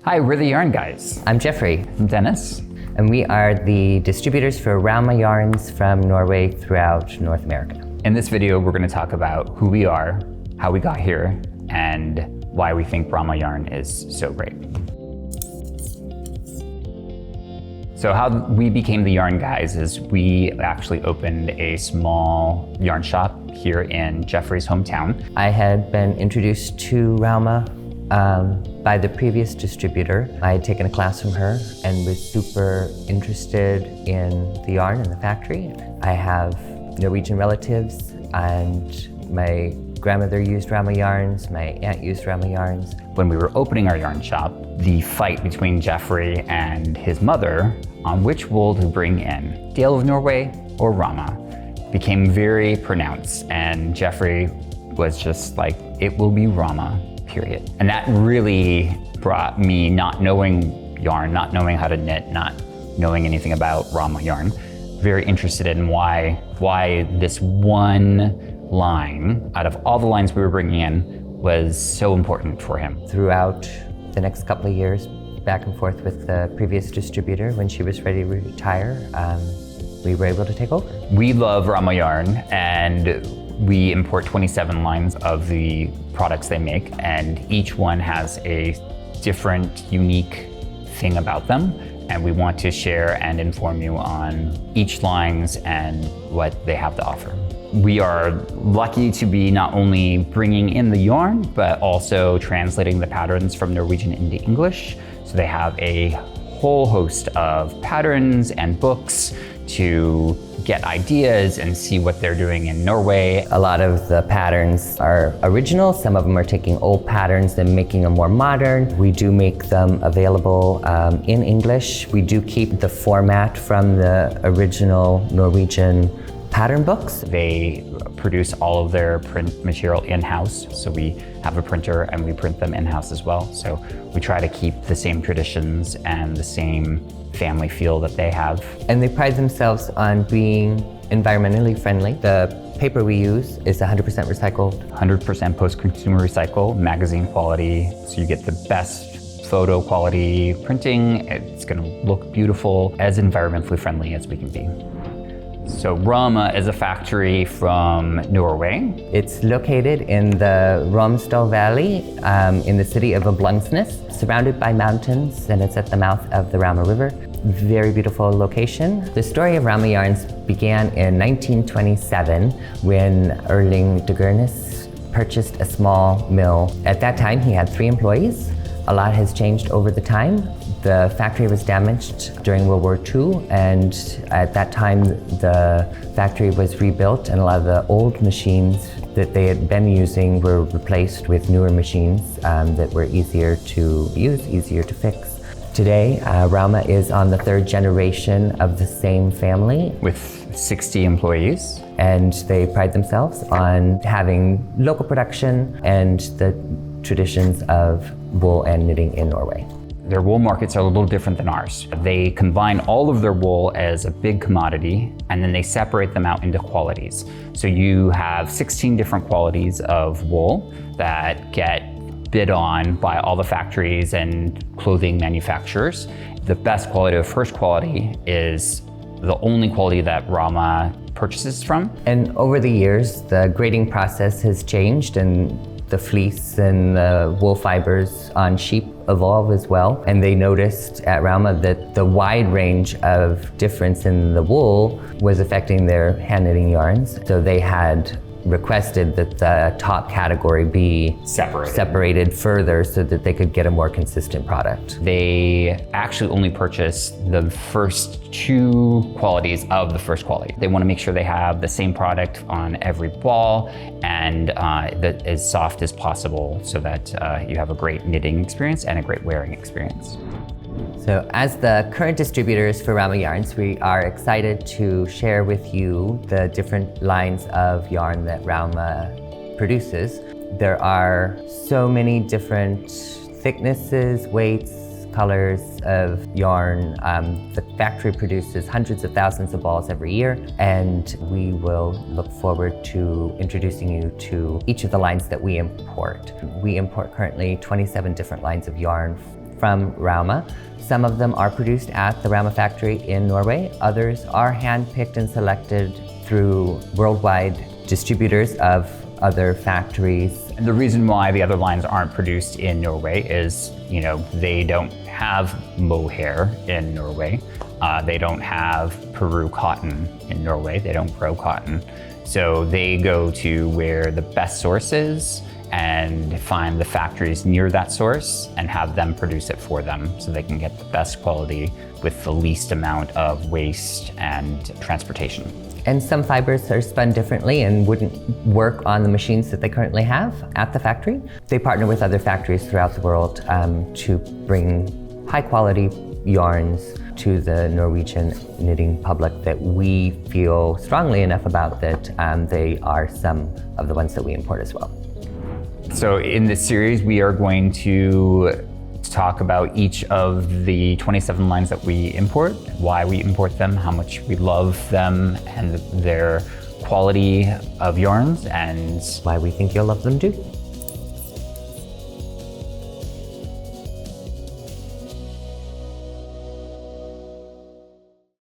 Hi, we're the Yarn Guys. I'm Jeffrey. I'm Dennis. And we are the distributors for Rauma yarns from Norway throughout North America. In this video, we're going to talk about who we are, how we got here, and why we think Rauma yarn is so great. So how we became the Yarn Guys is we actually opened a small yarn shop here in Jeffrey's hometown. I had been introduced to Rauma by the previous distributor. I had taken a class from her and was super interested in the yarn and the factory. I have Norwegian relatives and my grandmother used Rauma yarns, my aunt used Rauma yarns. When we were opening our yarn shop, the fight between Jeffrey and his mother on which wool to bring in, Dale of Norway or Rauma, became very pronounced, and Jeffrey was just like, it will be Rauma, period. And that really brought me not knowing yarn, not knowing how to knit, not knowing anything about Rauma yarn, very interested in why this one line out of all the lines we were bringing in was so important for him. Throughout the next couple of years, back and forth with the previous distributor, when she was ready to retire, we were able to take over. We love Rauma yarn, and we import 27 lines of the products they make, and each one has a different, unique thing about them, and we want to share and inform you on each lines and what they have to offer. We are lucky to be not only bringing in the yarn, but also translating the patterns from Norwegian into English. So they have a whole host of patterns and books to get ideas and see what they're doing in Norway. A lot of the patterns are original. Some of them are taking old patterns and making them more modern. We do make them available in English. We do keep the format from the original Norwegian pattern books. They produce all of their print material in-house. So we have a printer and we print them in-house as well. So we try to keep the same traditions and the same family feel that they have. And they pride themselves on being environmentally friendly. The paper we use is 100% recycled. 100% post-consumer recycle, magazine quality, so you get the best photo quality printing. It's gonna look beautiful, as environmentally friendly as we can be. So Rauma is a factory from Norway. It's located in the Romsdal Valley in the city of Oblungsnes, surrounded by mountains, and it's at the mouth of the Rauma River. Very beautiful location. The story of Rauma yarns began in 1927 when Erling de Gurnes purchased a small mill. At that time, he had 3 employees. A lot has changed over the time. The factory was damaged during World War II, and at that time the factory was rebuilt, and a lot of the old machines that they had been using were replaced with newer machines that were easier to use, easier to fix. Today, Rauma is on the 3rd generation of the same family. With 60 employees. And they pride themselves on having local production and the traditions of wool and knitting in Norway. Their wool markets are a little different than ours. They combine all of their wool as a big commodity, and then they separate them out into qualities. So you have 16 different qualities of wool that get bid on by all the factories and clothing manufacturers. The best quality of first quality is the only quality that Rauma purchases from. And over the years, the grading process has changed, and the fleece and the wool fibers on sheep evolve as well. And they noticed at Rauma that the wide range of difference in the wool was affecting their hand knitting yarns. So they had requested that the top category be separated further so that they could get a more consistent product. They actually only purchase the first 2 qualities of the first quality. They want to make sure they have the same product on every ball and that as soft as possible so that you have a great knitting experience and a great wearing experience. So as the current distributors for Rauma yarns, we are excited to share with you the different lines of yarn that Rauma produces. There are so many different thicknesses, weights, colors of yarn. The factory produces hundreds of thousands of balls every year, and we will look forward to introducing you to each of the lines that we import. We import currently 27 different lines of yarn from Rauma. Some of them are produced at the Rauma factory in Norway. Others are handpicked and selected through worldwide distributors of other factories. And the reason why the other lines aren't produced in Norway is, they don't have mohair in Norway. They don't have Peru cotton in Norway. They don't grow cotton. So they go to where the best source is and find the factories near that source and have them produce it for them so they can get the best quality with the least amount of waste and transportation. And some fibers are spun differently and wouldn't work on the machines that they currently have at the factory. They partner with other factories throughout the world to bring high quality yarns to the Norwegian knitting public that we feel strongly enough about that they are some of the ones that we import as well. So in this series, we are going to talk about each of the 27 lines that we import, why we import them, how much we love them, and their quality of yarns, and why we think you'll love them too.